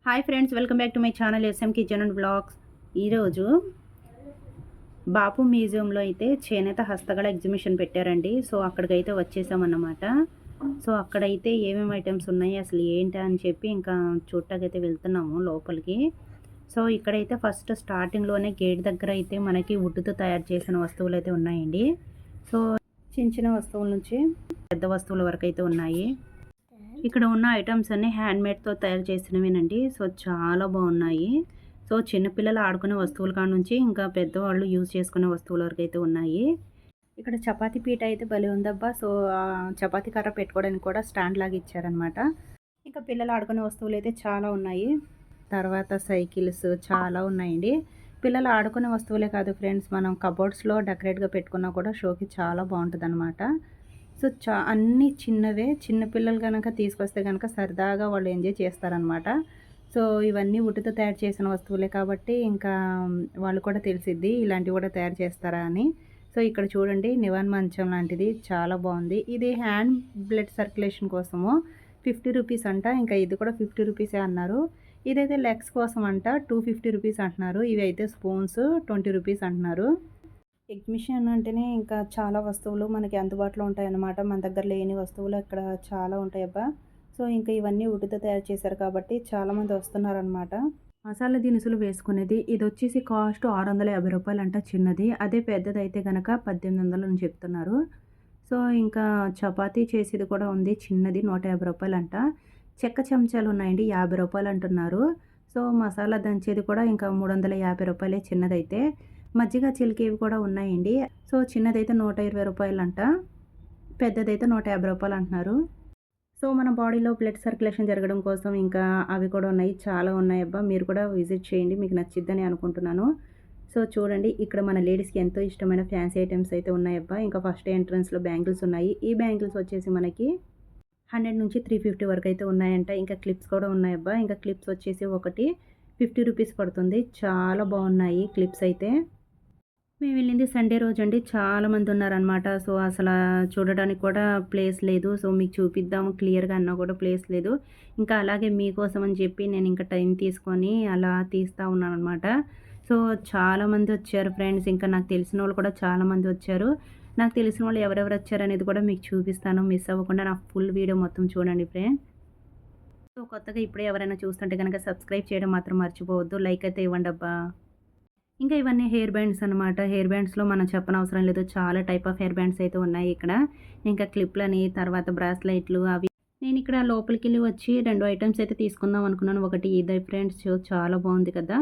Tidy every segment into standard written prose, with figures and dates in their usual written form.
Hi friends, welcome back to my channel SM kitchen and blogs. ఈరోజు బాపు మ్యూజియంలో అయితే చేనేత హస్తకళ ఎగ్జిబిషన్ పెట్టారండి. సో అక్కడికైతే వచ్చేసామన్నమాట. సో అక్కడైతే ఏమేమి ఐటమ్స్ ఉన్నాయి, అసలు ఏంటి అని చెప్పి ఇంకా చూడటాకైతే వెళ్తున్నాము లోపలికి. సో ఇక్కడైతే ఫస్ట్ స్టార్టింగ్లోనే గేట్ దగ్గర అయితే మనకి వుడ్తో తయారు చేసిన వస్తువులు అయితే ఉన్నాయండి. సో చిన్న చిన్న వస్తువుల నుంచి పెద్ద వస్తువుల వరకు అయితే ఉన్నాయి. ఇక్కడ ఉన్న ఐటమ్స్ అన్నీ హ్యాండ్మేడ్తో తయారు చేసినవేనండి. సో చాలా బాగున్నాయి. సో చిన్నపిల్లలు ఆడుకునే వస్తువుల కాడ నుంచి ఇంకా పెద్దవాళ్ళు యూజ్ చేసుకునే వస్తువుల వరకు అయితే ఉన్నాయి. ఇక్కడ చపాతీ పీట అయితే భలే ఉందబ్బా. సో చపాతీ కర్ర పెట్టుకోవడానికి కూడా స్టాండ్ లాగా ఇచ్చారనమాట. ఇంకా పిల్లలు ఆడుకునే వస్తువులు అయితే చాలా ఉన్నాయి. తర్వాత సైకిల్స్ చాలా ఉన్నాయండి. పిల్లలు ఆడుకునే వస్తువులే కాదు ఫ్రెండ్స్, మనం కబోర్డ్స్లో డెకరేట్గా పెట్టుకున్నా కూడా షోకి చాలా బాగుంటుంది అనమాట. సో అన్నీ చిన్నవే. చిన్నపిల్లలు కనుక తీసుకొస్తే కనుక సరదాగా వాళ్ళు ఎంజాయ్ చేస్తారనమాట. సో ఇవన్నీ వుడ్తో తయారు చేసిన వస్తువులే కాబట్టి ఇంకా వాళ్ళు కూడా తెలిసిద్ది ఇలాంటివి కూడా తయారు చేస్తారా అని. సో ఇక్కడ చూడండి, నివాన్ మంచం లాంటిది చాలా బాగుంది. ఇది హ్యాండ్ బ్లడ్ సర్క్యులేషన్ కోసము 50 రూపీస్ అంట. ఇంకా ఇది కూడా 50 రూపీసే అన్నారు. ఇదైతే లెగ్స్ కోసం అంట 250 రూపీస్ అంటున్నారు. ఇవి అయితే స్పూన్స్ 20 రూపీస్ అంటున్నారు. ఎగ్జిబిషన్ అంటేనే ఇంకా చాలా వస్తువులు మనకి అందుబాటులో ఉంటాయన్నమాట. మన దగ్గర లేని వస్తువులు ఇక్కడ చాలా ఉంటాయబ్బా. సో ఇంకా ఇవన్నీ వుడ్తో తయారు చేశారు కాబట్టి చాలామంది వస్తున్నారనమాట. మసాలా దినుసులు వేసుకునేది ఇది వచ్చేసి కాస్ట్ 650 రూపాయలు అంట చిన్నది. అదే పెద్దది అయితే కనుక 1800 అని చెప్తున్నారు. సో ఇంకా చపాతీ చేసేది కూడా ఉంది చిన్నది, 150 రూపాయలు అంట. చెక్క చెంచాలు ఉన్నాయండి, 50 రూపాయలు అంటున్నారు. సో మసాలా దంచేది కూడా ఇంకా 350 రూపాయలే చిన్నదైతే. మజ్జిగ చిలికేవి కూడా ఉన్నాయండి. సో చిన్నదైతే 120 రూపాయలంట, పెద్దదైతే 150 రూపాయలు అంటున్నారు. సో మన బాడీలో బ్లడ్ సర్క్యులేషన్ జరగడం కోసం ఇంకా అవి కూడా ఉన్నాయి, చాలా ఉన్నాయి అబ్బా. మీరు కూడా విజిట్ చేయండి, మీకు నచ్చిద్దని అనుకుంటున్నాను. సో చూడండి, ఇక్కడ మన లేడీస్కి ఎంతో ఇష్టమైన ఫ్యాన్సీ ఐటమ్స్ అయితే ఉన్నాయబ్బా. ఇంకా ఫస్ట్ ఎంట్రన్స్లో బ్యాంగిల్స్ ఉన్నాయి. ఈ బ్యాంగిల్స్ వచ్చేసి మనకి 100 నుంచి 350 వరకు అయితే ఉన్నాయంట. ఇంకా క్లిప్స్ కూడా ఉన్నాయబ్బా. ఇంకా క్లిప్స్ వచ్చేసి ఒకటి 50 రూపీస్ పడుతుంది. చాలా బాగున్నాయి క్లిప్స్ అయితే. మేము వెళ్ళింది సండే రోజు అండి. చాలామంది ఉన్నారనమాట. సో అసలు చూడడానికి కూడా ప్లేస్ లేదు. సో మీకు చూపిద్దాము క్లియర్గా అన్నా కూడా ప్లేస్ లేదు. ఇంకా అలాగే మీకోసం అని చెప్పి నేను ఇంకా టైం తీసుకొని అలా తీస్తూ ఉన్నాను అనమాట. సో చాలామంది వచ్చారు ఫ్రెండ్స్. ఇంకా నాకు తెలిసిన వాళ్ళు కూడా చాలామంది వచ్చారు. నాకు తెలిసిన వాళ్ళు ఎవరెవరు వచ్చారు అనేది కూడా మీకు చూపిస్తాను. మిస్ అవ్వకుండా నా ఫుల్ వీడియో మొత్తం చూడండి ఫ్రెండ్స్. సో కొత్తగా ఇప్పుడే ఎవరైనా చూస్తుంటే కనుక సబ్స్క్రైబ్ చేయడం మాత్రం మర్చిపోవద్దు. లైక్ అయితే ఇవ్వండి అబ్బా. ఇంకా ఇవన్నీ హెయిర్ బ్యాండ్స్ అనమాట. హెయిర్ బ్యాండ్స్లో మనం చెప్పనవసరం లేదు, చాలా టైప్ ఆఫ్ హెయిర్ బ్యాండ్స్ అయితే ఉన్నాయి ఇక్కడ. ఇంకా క్లిప్లని, తర్వాత బ్రాస్లైట్లు అవి. నేను ఇక్కడ లోపలికి వెళ్ళి వచ్చి 2 ఐటమ్స్ అయితే తీసుకుందాం అనుకున్నాను. ఒకటి ఇది ఫ్రెండ్స్, చాలా బాగుంది కదా.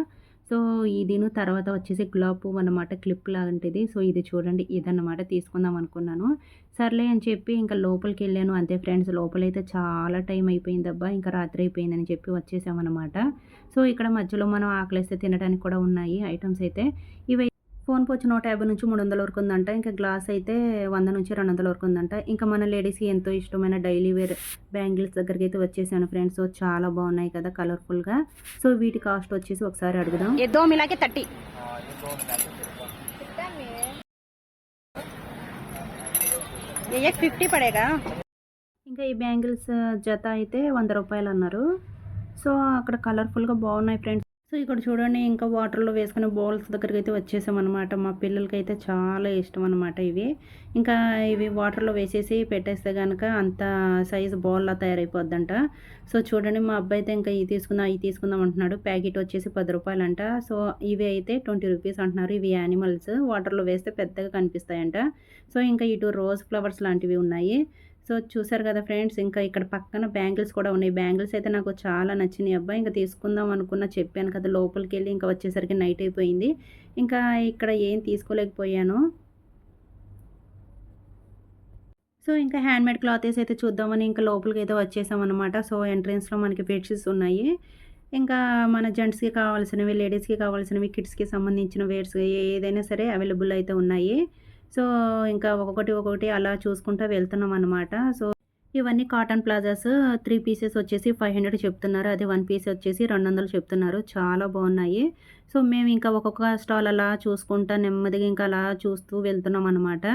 సో ఇదిను తర్వాత వచ్చేసి గులాబీ పువ్వు అనమాట, క్లిప్ లాంటిది. సో ఇది చూడండి, ఇదన్నమాట తీసుకుందాం అనుకున్నాను. సర్లే అని చెప్పి ఇంకా లోపలికి వెళ్ళాను అంతే ఫ్రెండ్స్. లోపలైతే చాలా టైం అయిపోయిందబ్బా, ఇంకా రాత్రి అయిపోయిందని చెప్పి వచ్చేసామన్నమాట. సో ఇక్కడ మధ్యలో మనం ఆకలిస్తే తినడానికి కూడా ఉన్నాయి ఐటమ్స్ అయితే. ఇవి ఫోన్ పోచి 150 నుంచి 300 వరకు ఉందంట. ఇంకా గ్లాస్ అయితే 100 నుంచి 200 వరకు ఉందంట. ఇంకా మన లేడీస్కి ఎంతో ఇష్టమైన డైలీ వేర్ బ్యాంగిల్స్ దగ్గరికి అయితే వచ్చేసాను ఫ్రెండ్స్. సో చాలా బాగున్నాయి కదా కలర్ఫుల్గా. సో వీటి కాస్ట్ వచ్చేసి ఒకసారి అడుగుదాం. ఏదో మిలాకే 30 ये 50 पड़ेगा. ఇంకా ఈ బ్యాంగిల్స్ జత అయితే 100 రూపాయలు అన్నారు. సో అక్కడ కలర్ఫుల్గా బాగున్నాయి ఫ్రెండ్స్. సో ఇక్కడ చూడండి, ఇంకా వాటర్లో వేసుకునే బౌల్స్ దగ్గరికి అయితే వచ్చేసామన్నమాట. మా పిల్లలకి అయితే చాలా ఇష్టం అనమాట ఇవి. ఇంకా ఇవి వాటర్లో వేసేసి పెట్టేస్తే కనుక అంత సైజు బౌల్లా తయారైపోద్దంట. సో చూడండి, మా అబ్బాయి అయితే ఇంకా ఇవి తీసుకుందాం అంటున్నాడు. ప్యాకెట్ వచ్చేసి 10 రూపాయలంట. సో ఇవి అయితే 20 రూపీస్ అంటున్నారు. ఇవి యానిమల్స్ వాటర్లో వేస్తే పెద్దగా కనిపిస్తాయంట. సో ఇంకా ఇటు రోజ్ ఫ్లవర్స్ లాంటివి ఉన్నాయి. సో చూసారు కదా ఫ్రెండ్స్, ఇంకా ఇక్కడ పక్కన బ్యాంగిల్స్ కూడా ఉన్నాయి. బ్యాంగిల్స్ అయితే నాకు చాలా నచ్చినాయి అబ్బా. ఇంకా తీసుకుందాం అనుకున్న, చెప్పాను కదా లోపలికి వెళ్ళి ఇంకా వచ్చేసరికి నైట్ అయిపోయింది. ఇంకా ఇక్కడ ఏం తీసుకోలేకపోయాను. సో ఇంకా హ్యాండ్మేడ్ క్లాతెస్ అయితే చూద్దామని ఇంకా లోపలికి అయితే వచ్చేసామన్నమాట. సో ఎంట్రన్స్లో మనకి బెడ్షీట్స్ ఉన్నాయి. ఇంకా మన జెంట్స్కి కావాల్సినవి, లేడీస్కి కావాల్సినవి, కిడ్స్కి సంబంధించిన వేర్స్ ఏదైనా సరే అవైలబుల్ అయితే ఉన్నాయి. సో ఇంకా ఒక్కొక్కటి అలా చూసుకుంటూ వెళ్తున్నాం అనమాట. సో ఇవన్నీ కాటన్ ప్లాజాస్. 3 పీసెస్ వచ్చేసి 500 చెప్తున్నారు. అదే 1 పీస్ వచ్చేసి 200 చెప్తున్నారు. చాలా బాగున్నాయి. సో మేము ఇంకా ఒక్కొక్క స్టాల్ అలా చూసుకుంటా నెమ్మదిగా ఇంకా అలా చూస్తూ వెళ్తున్నాం అనమాట.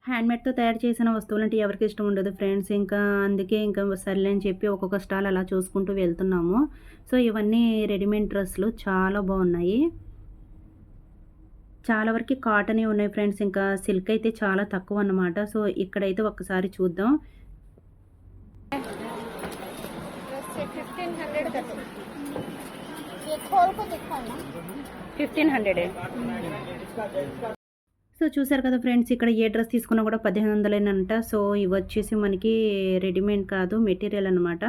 హ్యాండ్‌మేడ్‌తో తయారు చేసిన వస్తువులంటే ఎవరికి ఇష్టం ఉండదు ఫ్రెండ్స్. ఇంకా అందుకే ఇంకా సర్లే అని చెప్పి ఒక్కొక్క స్టాల్ అలా చూసుకుంటూ వెళ్తున్నాము. సో, ఇవన్నీ రెడీమేడ్ డ్రెస్సులు చాలా బాగున్నాయి. చాలా వరకి కాటనే ఉన్నాయి ఫ్రెండ్స్. ఇంకా సిల్క్ అయితే చాలా తక్కువన్నమాట. సో, ఇక్కడైతే ఒక్కసారి చూద్దాం. 1500 का तो ये खोल को दिखाओ ना 1500 है సో, చూసారు కదా ఫ్రెండ్స్, ఇక్కడ ఏ డ్రెస్ తీసుకున్నా కూడా 1500 సో, ఇవొచ్చేసి మనకి రెడీమేడ్ కాదు, మెటీరియల్ అనమాట.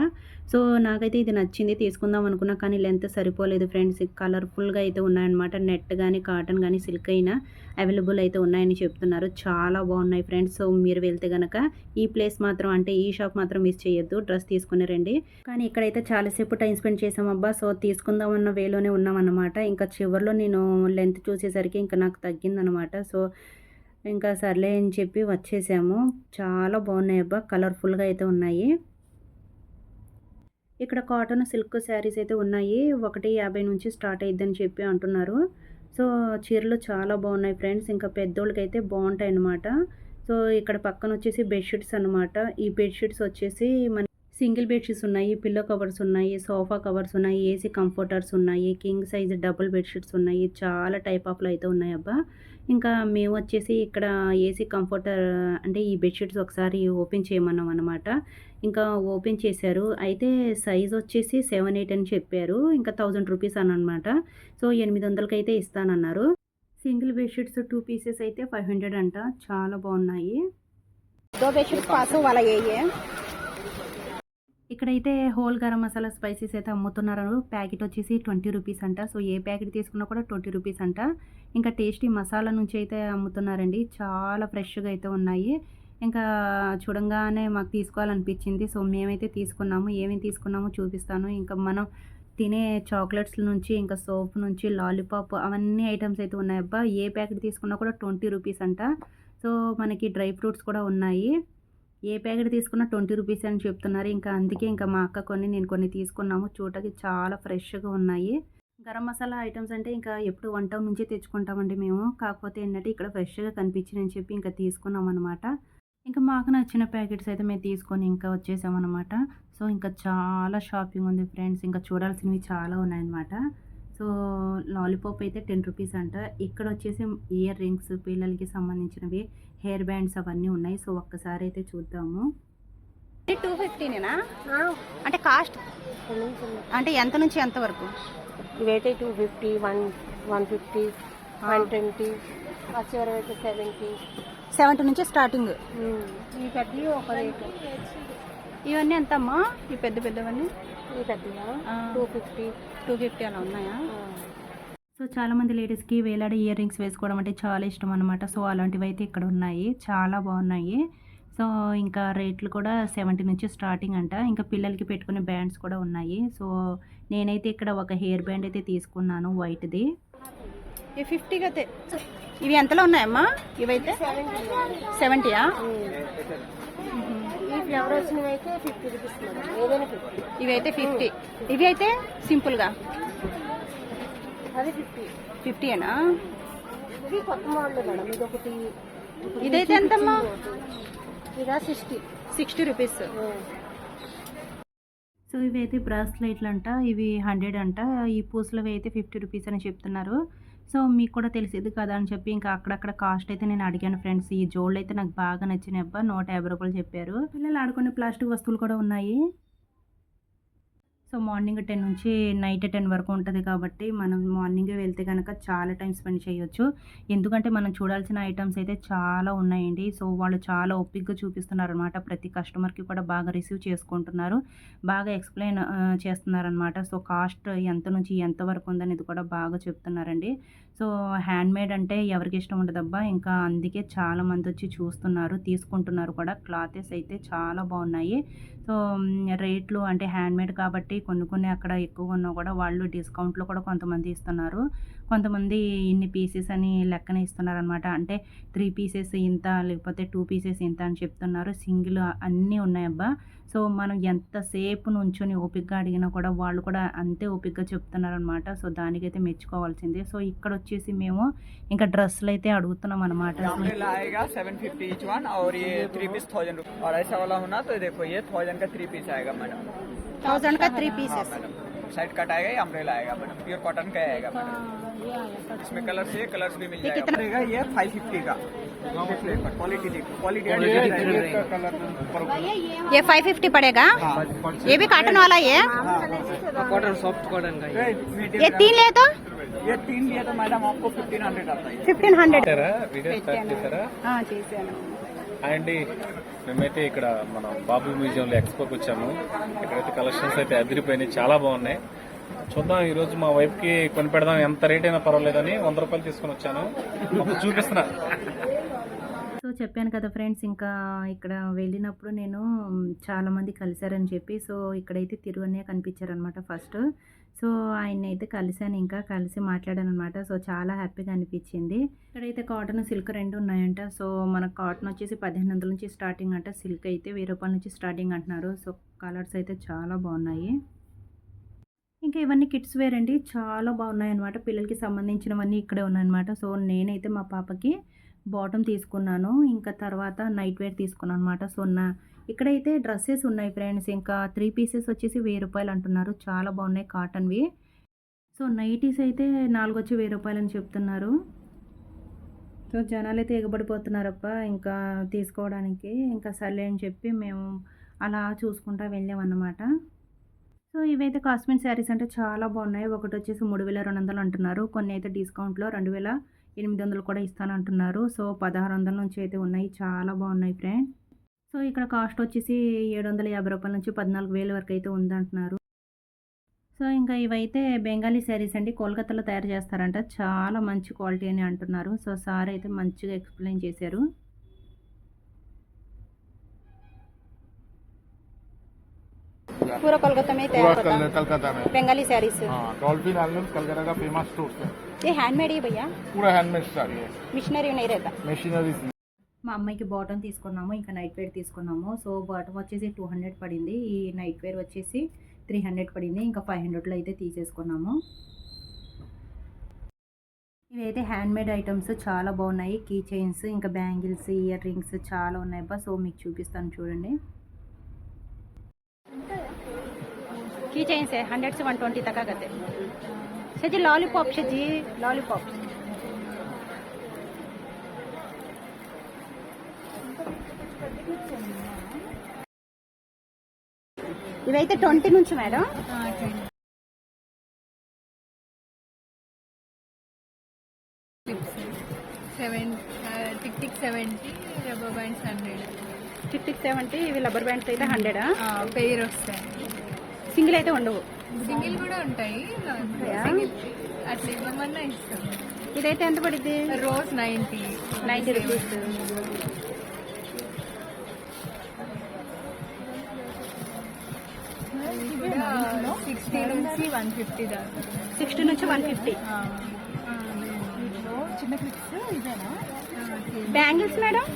సో, నాకైతే ఇది నచ్చింది, తీసుకుందాం అనుకున్నా. కానీ లెంత్ సరిపోలేదు ఫ్రెండ్స్. కలర్‌ఫుల్‌గా అయితే ఉన్నాయన్నమాట. నెట్ గానీ, కాటన్ గానీ, సిల్క్ అయినా అవైలబుల్ అయితే ఉన్నాయని చెప్తున్నారు. చాలా బాగున్నాయి ఫ్రెండ్స్. సో, మీరు వెళ్తే గనక ఈ ప్లేస్ మాత్రం, అంటే ఈ షాప్ మాత్రం మిస్ చేయొద్దు. డ్రెస్ తీసుకుని రండి. కానీ ఇక్కడైతే చాలాసేపు టైం స్పెండ్ చేసామబ్బా. సో, తీసుకుందామన్న వేలోనే ఉన్నామన్నమాట. ఇంకా చివరిలో నేను లెంత్ చూసేసరికి ఇంకా నాకు తగ్గిందనమాట. సో, ఇంకా సర్లే అని చెప్పి వచ్చేసాము. చాలా బాగున్నాయి అబ్బా, కలర్‌ఫుల్‌గా అయితే ఉన్నాయి. ఇక్కడ కాటన్, సిల్క్ శారీస్ అయితే ఉన్నాయి. 150 నుంచి స్టార్ట్ అయిద్దని చెప్పి అంటున్నారు. సో, చీరలు చాలా బాగున్నాయి ఫ్రెండ్స్. ఇంకా పెద్దోళ్ళకైతే బాగుంటాయన్నమాట. సో, ఇక్కడ పక్కన వచ్చేసి బెడ్‌షీట్స్ అనమాట. ఈ బెడ్‌షీట్స్ వచ్చేసి సింగిల్ బెడ్‌షీట్స్ ఉన్నాయి, పిల్లో కవర్స్ ఉన్నాయి, సోఫా కవర్స్ ఉన్నాయి, ఏసీ కంఫర్టర్స్ ఉన్నాయి, కింగ్ సైజ్ డబుల్ బెడ్‌షీట్స్ ఉన్నాయి. చాలా టైప్ ఆఫ్‌లో అయితే ఉన్నాయబ్బా. ఇంకా మేము వచ్చేసి ఇక్కడ ఏసీ కంఫర్టర్, అంటే ఈ బెడ్‌షీట్స్ ఒకసారి ఓపెన్ చేయమన్నాం అనమాట. ఇంకా ఓపెన్ చేశారు. అయితే సైజ్ వచ్చేసి 7, 8 అని చెప్పారు. ఇంకా 1000 రూపీస్ అననమాట. సో, 800కి అయితే ఇస్తానన్నారు. సింగిల్ బెడ్‌షీట్స్ 2 పీసెస్ అయితే 500 అంట. చాలా బాగున్నాయి. 2 बेडशीट 500 वाला यही है ఇక్కడైతే హోల్ గరం మసాలా స్పైసెస్ అయితే అమ్ముతున్నారు. ప్యాకెట్ వచ్చేసి 20 రూపీస్ అంట. సో, ఏ ప్యాకెట్ తీసుకున్నా కూడా 20 రూపీస్ అంట. ఇంకా టేస్టీ మసాలా నుంచి అయితే అమ్ముతున్నారండి. చాలా ఫ్రెష్‌గా అయితే ఉన్నాయి. ఇంకా చూడంగానే మాకు తీసుకోవాలనిపించింది. సో, మేమైతే తీసుకున్నాము. ఏమేమి తీసుకున్నామో చూపిస్తాను. ఇంకా మనం తినే చాక్లెట్స్ నుంచి, ఇంకా సోప్ నుంచి, లాలీపాప్, అవన్నీ ఐటెమ్స్ అయితే ఉన్నాయబ్బా. ఏ ప్యాకెట్ తీసుకున్నా కూడా 20 రూపీస్ అంట. సో, మనకి డ్రై ఫ్రూట్స్ కూడా ఉన్నాయి. ఏ ప్యాకెట్ తీసుకున్నా 20 రూపీస్ అని చెప్తున్నారు. ఇంకా అందుకే ఇంకా మా అక్క కొన్ని, నేను కొన్ని తీసుకున్నాము. చూడటానికి చాలా ఫ్రెష్‌గా ఉన్నాయి. గరం మసాలా ఐటెమ్స్ అంటే ఇంకా ఎప్పుడు వన్ టౌన్ నుంచే తెచ్చుకుంటామండి మేము. కాకపోతే ఏంటంటే ఇక్కడ ఫ్రెష్‌గా కనిపించినాయని చెప్పి ఇంకా తీసుకున్నామనమాట. ఇంకా మాకు నచ్చిన ప్యాకెట్స్ అయితే మేము తీసుకొని ఇంకా వచ్చేసామనమాట. సో, ఇంకా చాలా షాపింగ్ ఉంది ఫ్రెండ్స్. ఇంకా చూడాల్సినవి చాలా ఉన్నాయన్నమాట. సో, లాలీపాప్ అయితే 10 రూపీస్ అంట. ఇక్కడ వచ్చేసి ఇయర్ రింగ్స్, పిల్లలకి సంబంధించినవి, హెయిర్ బ్యాండ్స్ అవన్నీ ఉన్నాయి. సో, ఒక్కసారి అయితే చూద్దాము. 250 నేనా అంటే కాస్ట్ అంటే ఎంత నుంచి ఎంత వరకు ఇవైతే 250, 150, 120, వచ్చే వరకు అయితే 70. 70 నుంచి స్టార్టింగ్ ఈ పెద్దవి ఒక రేటు. ఇవన్నీ ఎంతమ్మా ఈ పెద్ద పెద్దవన్నీ ఈ పెద్దగా 250. 250 అలా ఉన్నాయా సో, చాలామంది లేడీస్‌కి వేలాడే ఇయర్ రింగ్స్ వేసుకోవడం అంటే చాలా ఇష్టం అనమాట. సో, అలాంటివి అయితే ఇక్కడ ఉన్నాయి. చాలా బాగున్నాయి. సో, ఇంకా రేట్లు కూడా 70 నుంచి స్టార్టింగ్ అంట. ఇంకా పిల్లలకి పెట్టుకునే బ్యాండ్స్ కూడా ఉన్నాయి. సో, నేనైతే ఇక్కడ ఒక హెయిర్ బ్యాండ్ అయితే తీసుకున్నాను వైట్‌ది. ఈ 50 అయితే ఇవి ఎంతలో ఉన్నాయమ్మా ఇవైతే 70యా ఈ ఫ్లవర్ వచ్చినవి అయితే 50 రూపీస్ మేడం. ఏదైనా 50. ఇవైతే 50 ఇవి అయితే సింపుల్గా అది 50. 50ఏనా ఇది కొత్త మోడల్ మేడం. ఇది ఒకటి. ఇదైతే ఎంతమ్మా ఇదా 60. 60 రూపీస్ సో, ఇవైతే బ్రాస్లైట్లు అంట. ఇవి 100 అంట. ఈ పూసలవి అయితే 50 రూపీస్ అని చెప్తున్నారు. సో, మీకు కూడా తెలిసేది కదా అని చెప్పి ఇంకా అక్కడక్కడ కాస్ట్ అయితే నేను అడిగాను ఫ్రెండ్స్. ఈ జోళ్ళు అయితే నాకు బాగా నచ్చినాయి అబ్బా. 150 రూపాయలు చెప్పారు. పిల్లలు ఆడుకునే ప్లాస్టిక్ వస్తువులు కూడా ఉన్నాయి. సో, మార్నింగ్ 10 నుంచి నైట్ 10 వరకు ఉంటుంది కాబట్టి మనం మార్నింగే వెళ్తే కనుక చాలా టైం స్పెండ్ చేయొచ్చు. ఎందుకంటే మనం చూడాల్సిన ఐటమ్స్ అయితే చాలా ఉన్నాయండి. సో, వాళ్ళు చాలా ఓపికగా చూపిస్తున్నారనమాట. ప్రతి కస్టమర్‌కి కూడా బాగా రిసీవ్ చేసుకుంటున్నారు. బాగా ఎక్స్‌ప్లెయిన్ చేస్తున్నారనమాట. సో, కాస్ట్ ఎంత నుంచి ఎంత వరకు ఉందనేది కూడా బాగా చెప్తున్నారండి. సో, హ్యాండ్‌మేడ్ అంటే ఎవరికి ఇష్టం ఉండదబ్బా. ఇంకా అందుకే చాలామంది వచ్చి చూస్తున్నారు, తీసుకుంటున్నారు కూడా. క్లాతెస్ అయితే చాలా బాగున్నాయి. సో, రేట్లు అంటే హ్యాండ్‌మేడ్ కాబట్టి ఉంటాయి. కొన్ని అక్కడ ఎక్కువ ఉన్నా కూడా వాళ్ళు డిస్కౌంట్లో కూడా కొంతమంది ఇస్తున్నారు. కొంతమంది ఇన్ని పీసెస్ అని లెక్కన ఇస్తున్నారనమాట. అంటే 3 పీసెస్ ఇంత, లేకపోతే 2 పీసెస్ ఇంత అని చెప్తున్నారు. సింగిల్ అన్నీ ఉన్నాయబ్బా. సో మనం ఎంతసేపు నుంచొని ఓపికగా అడిగినా కూడా వాళ్ళు కూడా అంతే ఓపికగా చెప్తున్నారనమాట. సో దానికైతే మెచ్చుకోవాల్సిందే. సో ఇక్కడ వచ్చేసి మేము ఇంకా డ్రెస్సులు అయితే అడుగుతున్నాం అనమాట. अम्ब्रेला आएगा 750 ईच वन, और ये 3 पीस 1000 रुपये, और ऐसा वाला होना तो देखो ये 1000 का 3 पीस आएगा मैडम। 1000 का 3 हाँ पीसेस। मैडम, साइड कट आएगा, ये अम्ब्रेला आएगा मैडम, प्योर कॉटन का आएगा मैडम। इसमें कलर्स है, कलर्स भी मिल जाएगा। रहेगा ये 550 का, क्वालिटी देखो, क्वालिटी ये 550 पड़ेगा। ये भी कॉटन वाला है। कॉटन, सॉफ्ट कॉटन का ये 3 ले तो ये 3 लिए तो मैडम आपको 1500 आता है। 1500 వీడియో స్టార్ట్ చేశారా? చేశాను. హాయ్ అండి, మేమైతే ఇక్కడ మన బాబు మ్యూజియంలో ఎక్స్పోకి వచ్చాము. ఇక్కడైతే కలెక్షన్స్ అయితే అదిరిపోయినాయి, చాలా బాగున్నాయి. చూద్దాం, ఈ రోజు మా వైఫ్కి కొని పెడదాం, ఎంత రేట్ అయినా పర్వాలేదని 100 రూపాయలు తీసుకొని వచ్చాను. అప్పుడు చూపిస్తున్నా. సో చెప్పాను కదా ఫ్రెండ్స్, ఇంకా ఇక్కడ వెళ్ళినప్పుడు నేను చాలామంది కలిశారని చెప్పి, సో ఇక్కడైతే తిరువన్నయ్య కనిపించారనమాట ఫస్ట్. సో ఆయన్ని అయితే కలిశాను, ఇంకా కలిసి మాట్లాడాను అనమాట. సో చాలా హ్యాపీగా అనిపించింది. ఇక్కడైతే కాటన్, సిల్క్ 2 ఉన్నాయంట. సో మనకు కాటన్ వచ్చేసి 1500 నుంచి స్టార్టింగ్ అంట, సిల్క్ అయితే 1000 రూపాయల నుంచి స్టార్టింగ్ అంటున్నారు. సో కలర్స్ అయితే చాలా బాగున్నాయి. ఇంకా ఇవన్నీ కిడ్స్ వేర్ అండి, చాలా బాగున్నాయి అనమాట. పిల్లలకి సంబంధించినవన్నీ ఇక్కడే ఉన్నాయన్నమాట. సో నేనైతే మా పాపకి బాటమ్ తీసుకున్నాను, ఇంకా తర్వాత నైట్ వేర్ తీసుకున్నాను అనమాట. సో ఇక్కడైతే డ్రెస్సెస్ ఉన్నాయి ఫ్రెండ్స్. ఇంకా 3 పీసెస్ వచ్చేసి 1000 రూపాయలు అంటున్నారు, చాలా బాగున్నాయి కాటన్వి. సో నైటీస్ అయితే 4 వచ్చి 1000 రూపాయలు అని చెప్తున్నారు. సో జనాలు అయితే ఎగబడిపోతున్నారప్ప ఇంకా తీసుకోవడానికి. ఇంకా సర్లే అని చెప్పి మేము అలా చూసుకుంటా వెళ్ళామన్నమాట. సో ఇవైతే కాస్మెట్ శారీస్ అంటే చాలా బాగున్నాయి. ఒకటి వచ్చేసి 3200 అంటున్నారు, కొన్ని అయితే డిస్కౌంట్లో 2800 కూడా ఇస్తానంటున్నారు. సో 1600 నుంచి అయితే ఉన్నాయి, చాలా బాగున్నాయి ఫ్రెండ్. సో ఇక్కడ కాస్ట్ వచ్చేసి 750 రూపాయల నుంచి 14000 వరకు అయితే ఉందంటున్నారు. సో ఇంకా ఇవైతే బెంగాలీ శారీస్ అండి, కోల్కతాలో తయారు చేస్తారంట, చాలా మంచి క్వాలిటీ అని అంటున్నారు. సో సార్ అయితే మంచిగా ఎక్స్ప్లెయిన్ చేశారు. पूरा कोलकाता में तैयार होता है। कलकत्ता में बंगाली साड़ी से डॉल्फिन आइलैंड कलकत्ता का फेमस स्टोर है। ये हैंडमेड ही भैया, पूरा हैंडमेड साड़ी है, मिशनरी नहीं रहता। मशीनरी। మా అమ్మాయికి బాటమ్ తీసుకున్నాము, ఇంకా నైట్ వేర్ తీసుకున్నాము. సో బాటమ్ వచ్చేసి 200 పడింది, ఈ నైట్ వేర్ వచ్చేసి 300 పడింది. ఇంకా 500లో అయితే తీసేసుకున్నాము. ఇవైతే హ్యాండ్మేడ్ ఐటమ్స్ చాలా బాగున్నాయి, కీ చైన్స్, ఇంకా బ్యాంగిల్స్, ఇయర్ రింగ్స్ చాలా ఉన్నాయి అబ్బా. సో మీకు చూపిస్తాను చూడండి. की चेन से 100 से 120 तक आते सर जी। लॉलीपॉप से जी, लॉलीपॉप ఇవైతే 20 నుంచి madam. Tick tick 70, rubber bands 100. Tick tick 70, ఇవి రబ్బర్ బ్యాండ్స్ అయితే 100. పెయిర్ వస్తాయి, సింగిల్ అయితే ఉండవు. సింగిల్ కూడా ఉంటాయి. సింగిల్ అట్లా ఇవ్వమన్నా ఇస్తాం. ఇదైతే ఎంత పడుద్ది? Rose 90 rupees. కూడా 60 నుంచి 150 దాకా. 60 నుంచి 150. చిన్న క్లిప్స్ ఇదేనా? బ్యాంగిల్స్ మేడం,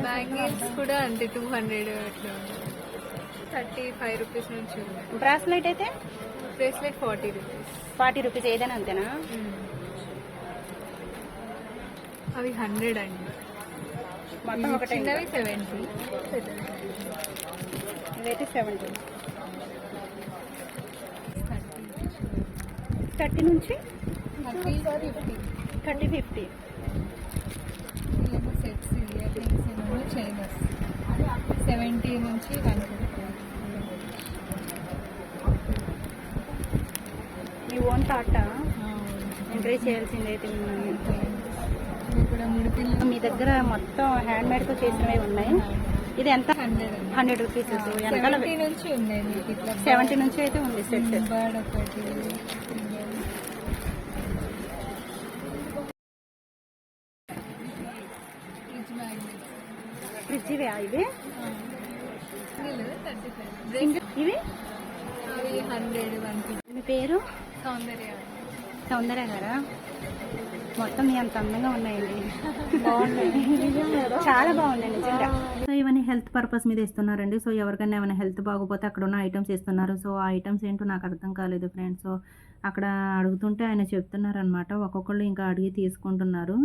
బ్యాంగిల్స్ కూడా అంటే 200 అట్లా, 35 రూపీస్ నుంచి ఉన్నాయి. బ్రాస్లెట్ అయితే బ్రేస్లెట్ 40 రూపీస్. 40 రూపీస్ ఏదైనా అంతేనా? అవి 100 అండి. మొత్తం ఒకటే. చిన్నవి 70, ఇవైతే 70. 30 నుంచి 30, 50. సెట్స్, ఇయర్ రింగ్స్ ఏమో చైన్ వస్తాయి 70 నుంచి 150. మీ ఓన్ థాట్ ఎంట్రీ చేయాల్సింది అయితే ఇప్పుడు 3 పిల్లలు మీ దగ్గర మొత్తం హ్యాండ్ మేడ్తో చేసినవి ఉన్నాయి. ఇది ఎంత? 100 రూపీస్. వెనకాల 70 నుంచి ఉన్నాయి మీకు ఇట్లా. 70 నుంచి అయితే ఉంది సెట్. బర్డ్ ఒకటి, ఫ్రిడ్జ్ మ్యాగ్నెట్స్, ఫ్రిడ్జ్ ఇవే ఇది. 35. ఇవి అవి 100, 150. మీ పేరు సౌందర్య. సౌందర్య గారా? మొత్తం మీ అంత అందంగా ఉన్నాయండి. బాగున్నాయి, చాలా బాగున్నాయి నిజంగా. సో ఇవన్నీ హెల్త్ పర్పస్ మీద ఇస్తున్నారండి. సో ఎవరికైనా ఏమైనా హెల్త్ బాగోపోతే అక్కడ ఉన్న ఐటమ్స్ ఇస్తున్నారు. సో ఆ ఐటమ్స్ ఏంటో నాకు అర్థం కాలేదు ఫ్రెండ్స్. సో అక్కడ అడుగుతుంటే ఆయన చెప్తున్నారనమాట. ఒక్కొక్కళ్ళు ఇంకా అడిగి తీసుకుంటున్నారు.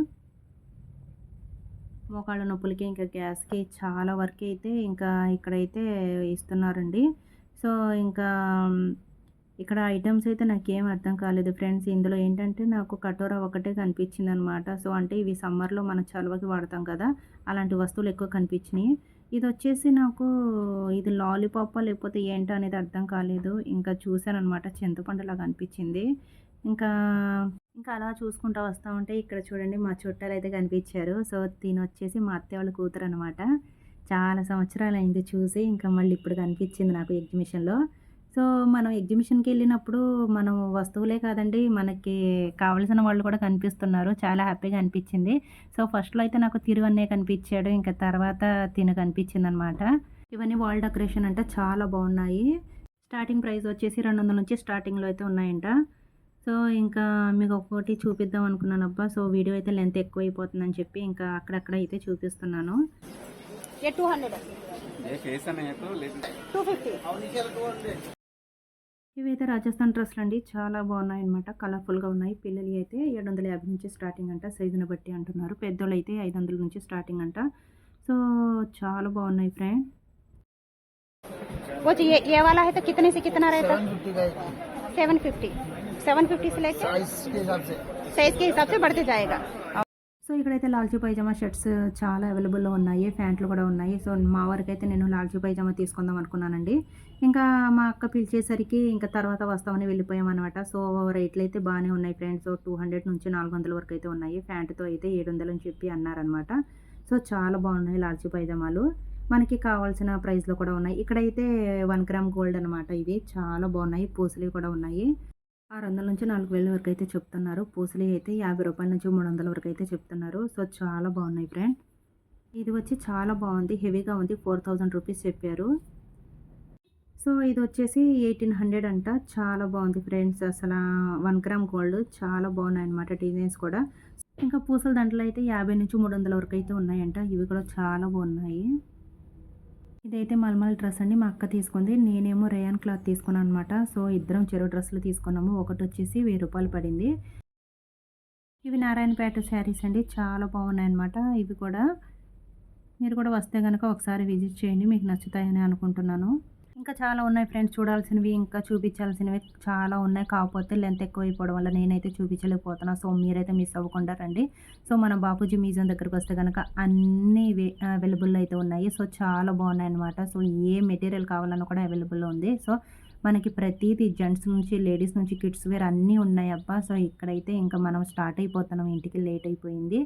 మోకాళ్ళ నొప్పులకి ఇంకా గ్యాస్కి చాలా వరకు అయితే ఇంకా ఇక్కడైతే ఇస్తున్నారండి. సో ఇంకా ఇక్కడ ఐటమ్స్ అయితే నాకేం అర్థం కాలేదు ఫ్రెండ్స్. ఇందులో ఏంటంటే నాకు కటోరా ఒకటే కనిపించింది అనమాట. సో అంటే ఇవి సమ్మర్లో మనం చలువకి వాడతాం కదా, అలాంటి వస్తువులు ఎక్కువ కనిపించినాయి. ఇది వచ్చేసి నాకు ఇది లాలీపాపా లేకపోతే ఏంటో అనేది అర్థం కాలేదు. ఇంకా చూశాను అనమాట, చింతపండులాగా అనిపించింది. ఇంకా ఇంకా అలా చూసుకుంటూ వస్తూ ఉంటే ఇక్కడ చూడండి మా చుట్టాలు అయితే కనిపించారు. సో తిని వచ్చేసి మా అత్తయ్య వాళ్ళ కూతురు అనమాట. చాలా సంవత్సరాలు అయింది చూసి, ఇంకా మళ్ళీ ఇప్పుడు కనిపించింది నాకు ఎగ్జిబిషన్లో. సో మనం ఎగ్జిబిషన్కి వెళ్ళినప్పుడు మనం వస్తువులే కాదండి, మనకి కావలసిన వాళ్ళు కూడా కనిపిస్తున్నారు. చాలా హ్యాపీగా అనిపించింది. సో ఫస్ట్లో అయితే నాకు తిరు అన్నయ్య కనిపించాడు, ఇంకా తర్వాత తిను కనిపించింది అనమాట. ఇవన్నీ వాల్ డెకరేషన్ అంటే చాలా బాగున్నాయి. స్టార్టింగ్ ప్రైస్ వచ్చేసి 200 నుంచి స్టార్టింగ్లో అయితే ఉన్నాయంట. సో ఇంకా మీకు ఒక్కొక్కటి చూపిద్దాం అనుకున్నాను అబ్బా. సో వీడియో అయితే లెంత్ ఎక్కువ అయిపోతుందని చెప్పి ఇంకా అక్కడక్కడ అయితే చూపిస్తున్నాను. ये 200, ये कैसा नहीं है तो ले 250. ఇవైతే రాజస్థాన్ డ్రెస్సులు అండి, చాలా బాగున్నాయి అనమాట. కలర్ఫుల్గా ఉన్నాయి. పిల్లలు అయితే 750 నుంచి స్టార్టింగ్ అంట, సైజుని బట్టి అంటున్నారు. పెద్దోళ్ళు అయితే 500 నుంచి స్టార్టింగ్ అంట. సో చాలా బాగున్నాయి ఫ్రెండ్. वो ये वाला है तो कितने से कितना रहता? 750. 750 से लेके साइज के हिसाब से बढ़ते जाएगा. సో ఇక్కడైతే లాల్చీ పైజామా షర్ట్స్ చాలా అవైలబుల్లో ఉన్నాయి. ప్యాంట్లు కూడా ఉన్నాయి. సో మా వరకు అయితే నేను లాల్చీ పైజామా తీసుకుందాం అనుకున్నానండి. ఇంకా మా అక్క పిలిచేసరికి ఇంకా తర్వాత వస్తామని వెళ్ళిపోయామన్నమాట. సో రేట్లు అయితే బాగానే ఉన్నాయి ఫ్రెండ్స్. సో 200 నుంచి 400 వరకు అయితే ఉన్నాయి. ప్యాంటుతో అయితే 700 అని చెప్పి అన్నారనమాట. సో చాలా బాగున్నాయి లాల్చీ పైజామాలు. మనకి కావాల్సిన ప్రైస్లో కూడా ఉన్నాయి. ఇక్కడైతే 1 గ్రామ్ గోల్డ్ అనమాట. ఇవి చాలా బాగున్నాయి. పూసలు కూడా ఉన్నాయి. 600 నుంచి 4000 వరకు అయితే చెప్తున్నారు. పూసలు అయితే 50 రూపాయల నుంచి 300 వరకు అయితే చెప్తున్నారు. సో చాలా బాగున్నాయి ఫ్రెండ్. ఇది వచ్చి చాలా బాగుంది, హెవీగా ఉంది. 4000 రూపీస్ చెప్పారు. సో ఇది వచ్చేసి 1800 అంట. చాలా బాగుంది ఫ్రెండ్స్. అసలు 1 గ్రామ్ గోల్డ్ చాలా బాగున్నాయి అనమాట. డిజైన్స్ కూడా ఇంకా పూసల దాంట్లో అయితే 50 నుంచి 300 వరకు అయితే ఉన్నాయంట. ఇవి కూడా చాలా బాగున్నాయి. ఇదైతే మల్మల్ డ్రెస్ అండి, మా అక్క తీసుకుంది. నేనేమో రేయాన్ క్లాత్ తీసుకున్నాను అనమాట. సో ఇద్దరం చెరో డ్రెస్సులు తీసుకున్నాము. ఒకటి వచ్చేసి 1000 రూపాయలు పడింది. ఇవి నారాయణపేట శారీస్ అండి, చాలా బాగున్నాయి అనమాట. ఇవి కూడా మీరు కూడా వస్తే కనుక ఒకసారి విజిట్ చేయండి, మీకు నచ్చుతాయని అనుకుంటున్నాను. ఇంకా చాలా ఉన్నాయి ఫ్రెండ్స్, చూడాల్సినవి ఇంకా చూపించాల్సినవి చాలా ఉన్నాయి. కాకపోతే లెంత్ ఎక్కువ అయిపోవడం వల్ల నేనైతే చూపించలేకపోతున్నా. సో మీరైతే మిస్ అవ్వకుండా రండి. సో మన బాపూజీ మ్యూజియం దగ్గరకు వస్తే కనుక అన్నీ అవైలబుల్లో అయితే ఉన్నాయి. సో చాలా బాగున్నాయి అనమాట. సో ఏ మెటీరియల్ కావాలన్నా కూడా అవైలబుల్లో ఉంది. సో మనకి ప్రతిదీ జెంట్స్ నుంచి లేడీస్ నుంచి కిడ్స్ వేర్ అన్నీ ఉన్నాయి అబ్బా. సో ఇక్కడైతే ఇంకా మనం స్టార్ట్ అయిపోతున్నాం, ఇంటికి లేట్ అయిపోయింది.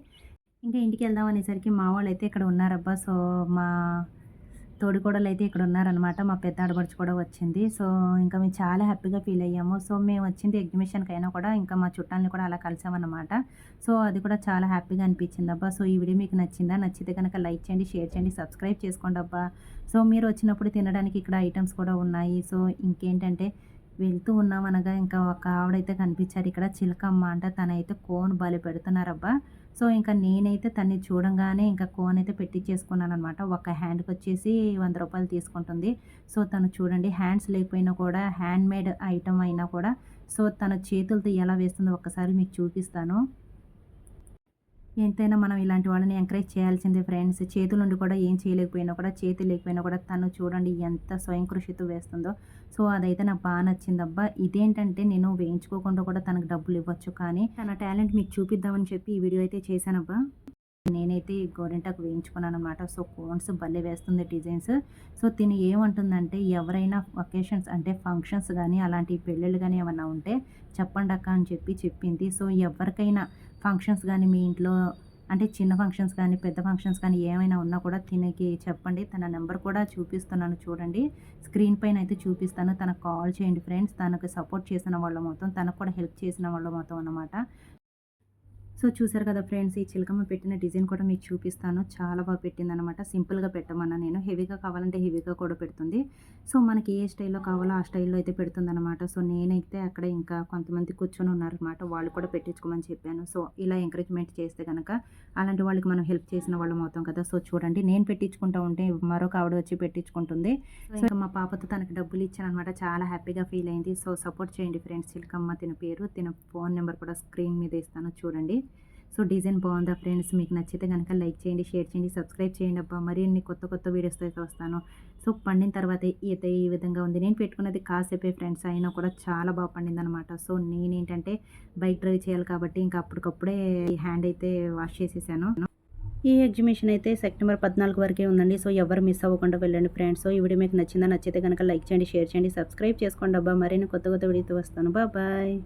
ఇంకా ఇంటికి వెళ్దాం అనేసరికి మా వాళ్ళు అయితే ఇక్కడ ఉన్నారబ్బా. సో మా తోడికోడలు అయితే ఇక్కడ ఉన్నారనమాట. మా పెద్ద ఆడపడుచు కూడా వచ్చింది. సో ఇంకా మేము చాలా హ్యాపీగా ఫీల్ అయ్యాము. సో మేము వచ్చింది ఎగ్జిబిషన్కి అయినా కూడా ఇంకా మా చుట్టాలని కూడా అలా కలిసామన్నమాట. సో అది కూడా చాలా హ్యాపీగా అనిపించింది అబ్బా. సో ఈ వీడియో మీకు నచ్చిందా? నచ్చితే కనుక లైక్ చేయండి, షేర్ చేయండి, సబ్స్క్రైబ్ చేసుకోండి అబ్బా. సో మీరు వచ్చినప్పుడు తినడానికి ఇక్కడ ఐటమ్స్ కూడా ఉన్నాయి. సో ఇంకేంటంటే వెళ్తూ ఉన్నామనగా ఇంకా ఒక ఆవిడైతే కనిపించారు ఇక్కడ, చిలకమ్మ అంట. తనైతే కోన్ బలి పెడుతున్నారబ్బా. సో ఇంకా నేనైతే తన్ని చూడంగానే ఇంకా కోన్ అయితే పెట్టించేసుకున్నాను అనమాట. ఒక హ్యాండ్కి వచ్చేసి 100 రూపాయలు తీసుకుంటుంది. సో తను చూడండి, హ్యాండ్స్ లేకపోయినా కూడా హ్యాండ్ మేడ్ ఐటమ్ అయినా కూడా సో తన చేతులతో ఎలా వేస్తుందో ఒక్కసారి మీకు చూపిస్తాను. ఎంతైనా మనం ఇలాంటి వాళ్ళని ఎంకరేజ్ చేయాల్సిందే ఫ్రెండ్స్. చేతులుండి కూడా ఏం చేయలేకపోయినా కూడా, చేతి లేకపోయినా కూడా తను చూడండి ఎంత స్వయం కృషితో వేస్తుందో. సో అదైతే నాకు బాగా నచ్చిందబ్బా. ఇదేంటంటే నేను వేయించుకోకుండా కూడా తనకు డబ్బులు ఇవ్వచ్చు, కానీ తన టాలెంట్ మీకు చూపిద్దామని చెప్పి ఈ వీడియో అయితే చేశానబ్బా. నేనైతే గోరింటాకు వేయించుకున్నాను అనమాట. సో కోన్స్ భలే వేస్తుంది డిజైన్స్. సో తిని ఏమంటుందంటే ఎవరైనా ఒకేషన్స్ అంటే ఫంక్షన్స్ కానీ అలాంటి పెళ్ళిళ్ళు కానీ ఏమన్నా ఉంటే చెప్పండి అక్క అని చెప్పి చెప్పింది. సో ఎవరికైనా ఫంక్షన్స్ కానీ మీ ఇంట్లో అంటే చిన్న ఫంక్షన్స్ కానీ పెద్ద ఫంక్షన్స్ కానీ ఏమైనా ఉన్నా కూడా తినకి చెప్పండి. తన నెంబర్ కూడా చూపిస్తున్నాను చూడండి, స్క్రీన్ పైన అయితే చూపిస్తాను. తనకు కాల్ చేయండి ఫ్రెండ్స్. తనకు సపోర్ట్ చేసిన వాళ్ళ మొత్తం, తనకు కూడా హెల్ప్ చేసిన వాళ్ళ మొత్తం అన్నమాట. సో చూసారు కదా ఫ్రెండ్స్, ఈ చిలకమ్మ పెట్టిన డిజైన్ కూడా మీకు చూపిస్తాను. చాలా బాగా పెట్టిందనమాట. సింపుల్గా పెట్టమన్నా నేను, హెవీగా కావాలంటే హెవీగా కూడా పెడుతుంది. సో మనకి ఏ స్టైల్లో కావాలో ఆ స్టైల్లో అయితే పెడుతుందనమాట. సో నేనైతే అక్కడ ఇంకా కొంతమంది కూర్చొని ఉన్నారనమాట, వాళ్ళు కూడా పెట్టించుకోమని చెప్పాను. సో ఇలా ఎంకరేజ్మెంట్ చేస్తే కనుక అలాంటి వాళ్ళకి మనం హెల్ప్ చేసిన వాళ్ళం అవుతాం కదా. సో చూడండి, నేను పెట్టించుకుంటా ఉంటే మరొక ఆవిడ వచ్చి పెట్టించుకుంటుంది. సో ఇంకా మా పాపతో తనకి డబ్బులు ఇచ్చాను అనమాట. చాలా హ్యాపీగా ఫీల్ అయింది. సో సపోర్ట్ చేయండి ఫ్రెండ్స్. చిలకమ్మ తిన పేరు, తిన ఫోన్ నెంబర్ కూడా స్క్రీన్ మీద ఇస్తాను చూడండి. సో డిజైన్ బాగుందా ఫ్రెండ్స్? మీకు నచ్చితే కనుక లైక్ చేయండి, షేర్ చేయండి, సబ్స్క్రైబ్ చేయండి అబ్బా. మరిన్ని కొత్త వీడియోస్తో అయితే వస్తాను. సో పండిన తర్వాత అయితే ఈ విధంగా ఉంది. నేను పెట్టుకున్నది కాసేపే ఫ్రెండ్స్, అయినా కూడా చాలా బాగా పండిందనమాట. సో నేనేంటంటే బైక్ డ్రైవ్ చేయాలి కాబట్టి ఇంకా అప్పటికప్పుడే హ్యాండ్ అయితే వాష్ చేసేసాను. ఈ ఎగ్జిబిషన్ అయితే సెప్టెంబర్ 14 వరకే ఉందండి. సో ఎవరు మిస్ అవ్వకుండా వెళ్ళండి ఫ్రెండ్స్. సో ఈ వీడియో మీకు నచ్చిందా? నచ్చితే కనుక లైక్ చేయండి, షేర్ చేయండి, సబ్స్క్రైబ్ చేసుకోండి అబ్బా. మరిన్ని కొత్త వీడియోతో వస్తాను. బాయ్.